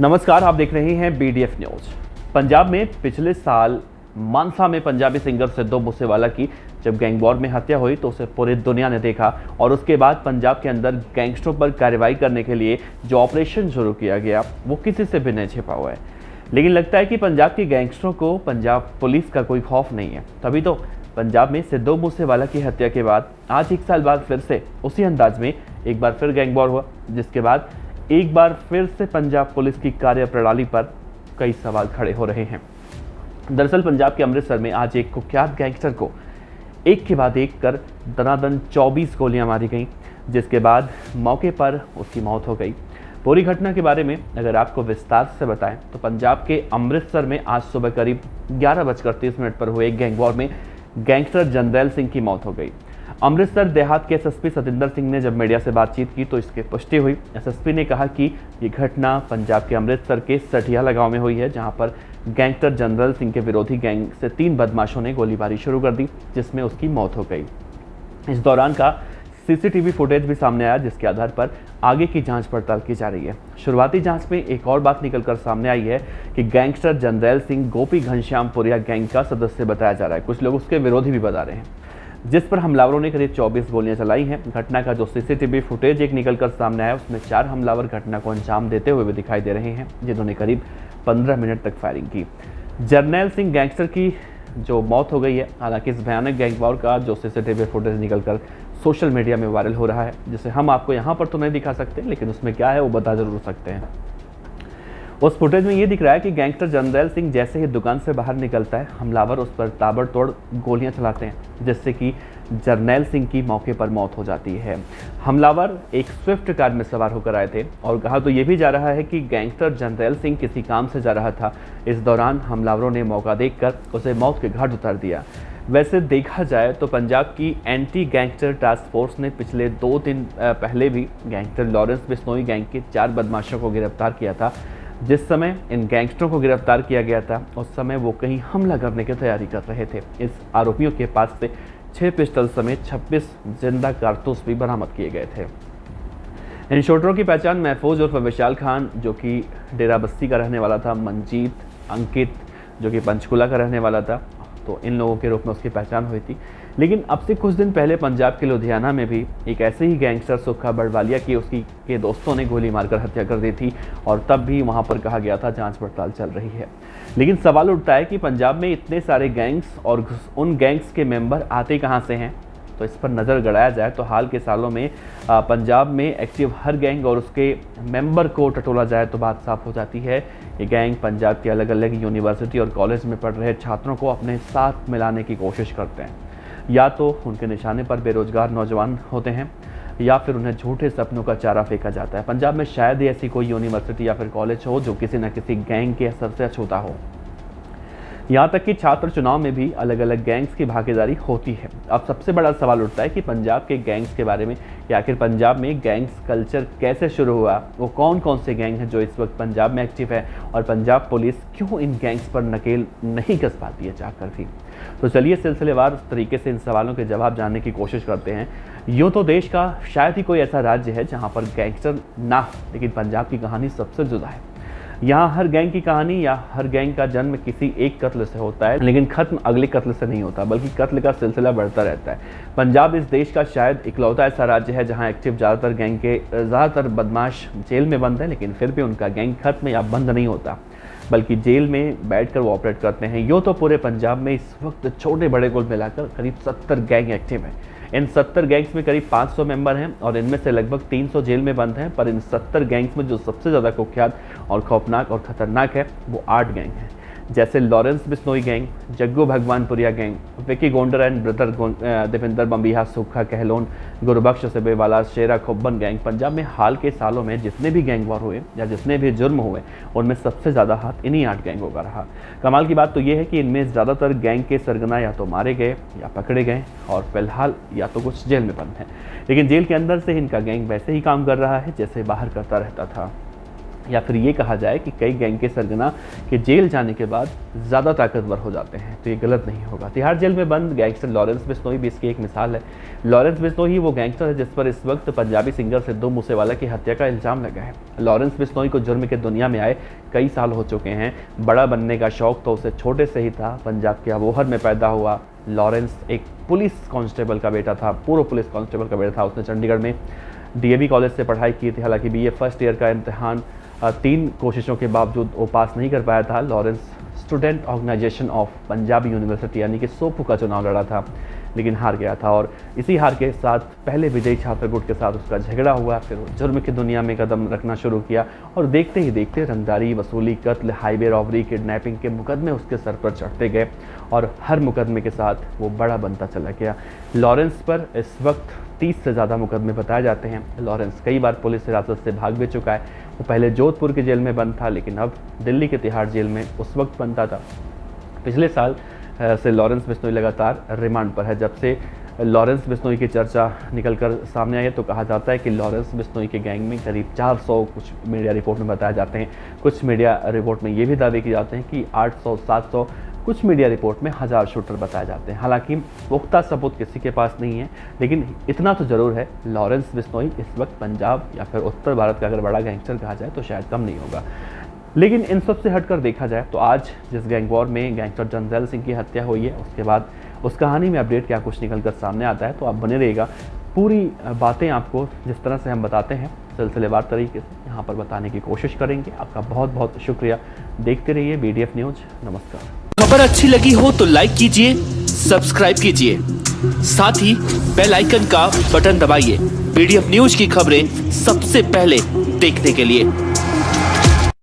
नमस्कार, आप देख रहे हैं BDF न्यूज। पंजाब में पिछले साल मानसा में पंजाबी सिंगर सिद्धू मूसेवाला की जब गैंग वॉर में हत्या हुई तो उसे पूरी दुनिया ने देखा और उसके बाद पंजाब के अंदर गैंगस्टरों पर कार्रवाई करने के लिए जो ऑपरेशन शुरू किया गया वो किसी से भी नहीं छिपा हुआ है। लेकिन लगता है कि पंजाब के गैंगस्टरों को पंजाब पुलिस का कोई खौफ नहीं है। तभी तो पंजाब में सिद्धू मूसेवाला की हत्या के बाद आज 1 साल बाद फिर से उसी अंदाज में एक बार फिर गैंग वॉर हुआ, जिसके बाद एक बार फिर से पंजाब पुलिस की कार्यप्रणाली पर कई सवाल खड़े हो रहे हैं। दरअसल पंजाब के अमृतसर में आज एक कुख्यात गैंगस्टर को एक के बाद एक कर दनादन 24 गोलियां मारी गईं, जिसके बाद मौके पर उसकी मौत हो गई। पूरी घटना के बारे में अगर आपको विस्तार से बताएं तो पंजाब के अमृतसर में आज सुबह करीब 11:30 पर हुए गैंग वॉर में गैंगस्टर जरनैल सिंह की मौत हो गई। अमृतसर देहात के SSP सतिंदर सिंह ने जब मीडिया से बातचीत की तो इसकी पुष्टि हुई। SSP ने कहा कि ये घटना पंजाब के अमृतसर के सठियाला गांव में हुई है, जहां पर गैंगस्टर जरनैल सिंह के विरोधी गैंग से 3 बदमाशों ने गोलीबारी शुरू कर दी, जिसमें उसकी मौत हो गई। इस दौरान का CCTV फुटेज भी सामने आया, जिसके आधार पर आगे की जांच पड़ताल की जा रही है। शुरुआती जांच में एक और बात निकलकर सामने आई है कि गैंगस्टर जरनैल सिंह गोपी घनश्यामपुरिया गैंग का सदस्य बताया जा रहा है। कुछ लोग उसके विरोधी भी बता रहे हैं, जिस पर हमलावरों ने करीब 24 गोलियां चलाई हैं। घटना का जो CCTV फुटेज एक निकलकर सामने आया उसमें 4 हमलावर घटना को अंजाम देते हुए भी दिखाई दे रहे हैं, जिन्होंने करीब 15 मिनट तक फायरिंग की। जरनैल सिंह गैंगस्टर की जो मौत हो गई है, हालांकि इस भयानक गैंग वॉर का जो CCTV फुटेज निकलकर सोशल मीडिया में वायरल हो रहा है, जिसे हम आपको यहाँ पर तो नहीं दिखा सकते, लेकिन उसमें क्या है वो बता जरूर सकते हैं। उस फुटेज में ये दिख रहा है कि गैंगस्टर जरनैल सिंह जैसे ही दुकान से बाहर निकलता है, हमलावर उस पर ताबड़तोड़ गोलियां चलाते हैं, जिससे कि जरनैल सिंह की मौके पर मौत हो जाती है। हमलावर एक स्विफ्ट कार में सवार होकर आए थे और कहा तो ये भी जा रहा है कि गैंगस्टर जरनैल सिंह किसी काम से जा रहा था। इस दौरान हमलावरों ने मौका देखकर उसे मौत के घाट उतार दिया। वैसे देखा जाए तो पंजाब की एंटी गैंगस्टर टास्क फोर्स ने पिछले 2 दिन पहले भी गैंगस्टर लॉरेंस बिश्नोई गैंग के 4 बदमाशों को गिरफ्तार किया था। जिस समय इन गैंगस्टरों को गिरफ्तार किया गया था उस समय वो कहीं हमला करने की तैयारी कर रहे थे। इस आरोपियों के पास से 6 पिस्टल समेत 26 जिंदा कारतूस भी बरामद किए गए थे। इन शूटरों की पहचान महफूज उर्फ विशाल खान, जो कि डेरा बस्ती का रहने वाला था, मंजीत, अंकित जो कि पंचकुला का रहने वाला था, तो इन लोगों के रूप में उसकी पहचान हुई थी। लेकिन अब से कुछ दिन पहले पंजाब के लुधियाना में भी एक ऐसे ही गैंगस्टर सुक्खा बड़वालिया की उसकी के दोस्तों ने गोली मारकर हत्या कर दी थी और तब भी वहां पर कहा गया था जांच पड़ताल चल रही है। लेकिन सवाल उठता है कि पंजाब में इतने सारे गैंग्स और उन गैंग्स के मेंबर आते कहां से हैं। तो इस पर नज़र गड़ाया जाए तो हाल के सालों में पंजाब में एक्टिव हर गैंग और उसके मेंबर को टटोला जाए तो बात साफ हो जाती है। ये गैंग पंजाब के अलग अलग यूनिवर्सिटी और कॉलेज में पढ़ रहे छात्रों को अपने साथ मिलाने की कोशिश करते हैं। या तो उनके निशाने पर बेरोजगार नौजवान होते हैं या फिर उन्हें झूठे सपनों का चारा फेंका जाता है। पंजाब में शायद ही ऐसी कोई यूनिवर्सिटी या फिर कॉलेज हो जो किसी न किसी गैंग के असर से अछूता हो। यहाँ तक कि छात्र चुनाव में भी अलग अलग गैंग्स की भागीदारी होती है। अब सबसे बड़ा सवाल उठता है कि पंजाब के गैंग्स के बारे में, कि आखिर पंजाब में गैंग्स कल्चर कैसे शुरू हुआ, वो कौन कौन से गैंग हैं जो इस वक्त पंजाब में एक्टिव है और पंजाब पुलिस क्यों इन गैंग्स पर नकेल नहीं कस पाती है चाहकर भी। तो चलिए सिलसिलेवार तरीके से इन सवालों के जवाब जानने की कोशिश करते हैं। यूँ तो देश का शायद ही कोई ऐसा राज्य है जहाँ पर गैंगस्टर ना हो, लेकिन पंजाब की कहानी सबसे जुदा है। यहाँ हर गैंग की कहानी या हर गैंग का जन्म किसी एक कत्ल से होता है, लेकिन खत्म अगले कत्ल से नहीं होता, बल्कि कत्ल का सिलसिला बढ़ता रहता है। पंजाब इस देश का शायद इकलौता ऐसा राज्य है जहाँ एक्टिव ज़्यादातर गैंग के ज़्यादातर बदमाश जेल में बंद है, लेकिन फिर भी उनका गैंग खत्म या बंद नहीं होता, बल्कि जेल में बैठकर वो ऑपरेट करते हैं। यूँ तो पूरे पंजाब में इस वक्त छोटे बड़े कुल मिलाकर करीब 70 गैंग एक्टिव हैं। इन 70 गैंग्स में करीब 500 मेंबर हैं और इनमें से लगभग 300 जेल में बंद हैं। पर इन 70 गैंग्स में जो सबसे ज़्यादा कुख्यात और खौफनाक और ख़तरनाक है वो 8 गैंग हैं, जैसे Lawrence Bishnoi gang, Jaggu Bhagwanpuria gang, Vicky Gonder and brother Devender Bambiha, Sukkha Kahlon, Gurbaksh Sibewala, Shera Khobban gang. Punjab में हाल के सालों में जितने भी गैंग वॉर हुए या जितने भी जुर्म हुए उनमें सबसे ज़्यादा हाथ इन्हीं 8 गैंगों का रहा। कमाल की बात तो ये है कि इनमें ज़्यादातर गैंग के सरगना या तो मारे गए या पकड़े गए और फिलहाल या तो कुछ जेल में बंद हैं, लेकिन जेल के अंदर से इनका गैंग वैसे ही काम कर रहा है जैसे बाहर करता रहता था। या फिर ये कहा जाए कि कई गैंग के सरगना के जेल जाने के बाद ज़्यादा ताकतवर हो जाते हैं, तो ये गलत नहीं होगा। तिहाड़ जेल में बंद गैंगस्टर लॉरेंस बिश्नोई भी इसकी एक मिसाल है। लॉरेंस बिश्नोई वो गैंगस्टर है जिस पर इस वक्त पंजाबी सिंगर सिद्धू मूसेवाला की हत्या का इल्ज़ाम लगा है। लॉरेंस बिश्नोई को जुर्म के दुनिया में आए कई साल हो चुके हैं। बड़ा बनने का शौक तो उसे छोटे से ही था। पंजाब के अबोहर में पैदा हुआ लॉरेंस एक पुलिस कांस्टेबल का बेटा था, पूर्व पुलिस कांस्टेबल का बेटा था। उसने चंडीगढ़ में डीएवी कॉलेज से पढ़ाई की थी। हालांकि बीए फर्स्ट ईयर का इम्तिहान 3 कोशिशों के बावजूद वो पास नहीं कर पाया था। Lawrence student organisation of Punjab university यानी कि सोपू का चुनाव लड़ा था, लेकिन हार गया था। और इसी हार के साथ पहले विजयी छात्र गुट के साथ उसका झगड़ा हुआ। फिर वो जुर्म की दुनिया में कदम रखना शुरू किया और देखते ही देखते रंगदारी, वसूली, कत्ल, हाईवे रॉबरी, किडनैपिंग के मुकदमे उसके सर पर चढ़ते गए और हर मुकदमे के साथ वो बड़ा बनता चला गया। लॉरेंस पर इस वक्त 30 से ज़्यादा मुकदमे बताए जाते हैं। लॉरेंस कई बार पुलिस हिरासत से भाग भी चुका है। वो पहले जोधपुर की जेल में बंद था, लेकिन अब दिल्ली के तिहाड़ जेल में उस वक्त बनता था। पिछले साल से लॉरेंस बिश्नोई लगातार रिमांड पर है। जब से लॉरेंस बिश्नोई की चर्चा निकलकर सामने आई है तो कहा जाता है कि लॉरेंस बिश्नोई के गैंग में करीब 400, कुछ मीडिया रिपोर्ट में बताए जाते हैं। कुछ मीडिया रिपोर्ट में ये भी दावे किए जाते हैं कि 800, 700, कुछ मीडिया रिपोर्ट में 1000 शूटर बताए जाते हैं। हालांकि पुख्ता सबूत किसी के पास नहीं है, लेकिन इतना तो ज़रूर है, लॉरेंस बिश्नोई इस वक्त पंजाब या फिर उत्तर भारत का अगर बड़ा गैंगस्टर कहा जाए तो शायद कम नहीं होगा। लेकिन इन सब से हटकर देखा जाए तो आज जिस गैंग वॉर में गैंगस्टर जंजैल सिंह की हत्या हुई है, उसके बाद उस कहानी में अपडेट क्या कुछ निकल कर सामने आता है, तो आप बने रहिएगा। पूरी बातें आपको जिस तरह से हम बताते हैं सिलसिलेवार तरीके से यहाँ पर बताने की कोशिश करेंगे। आपका बहुत बहुत शुक्रिया। देखते रहिए BDF न्यूज़। नमस्कार। खबर अच्छी लगी हो तो लाइक कीजिए, सब्सक्राइब कीजिए, साथ ही बेल आइकन का बटन दबाइए BDF न्यूज़ की खबरें सबसे पहले देखने के लिए।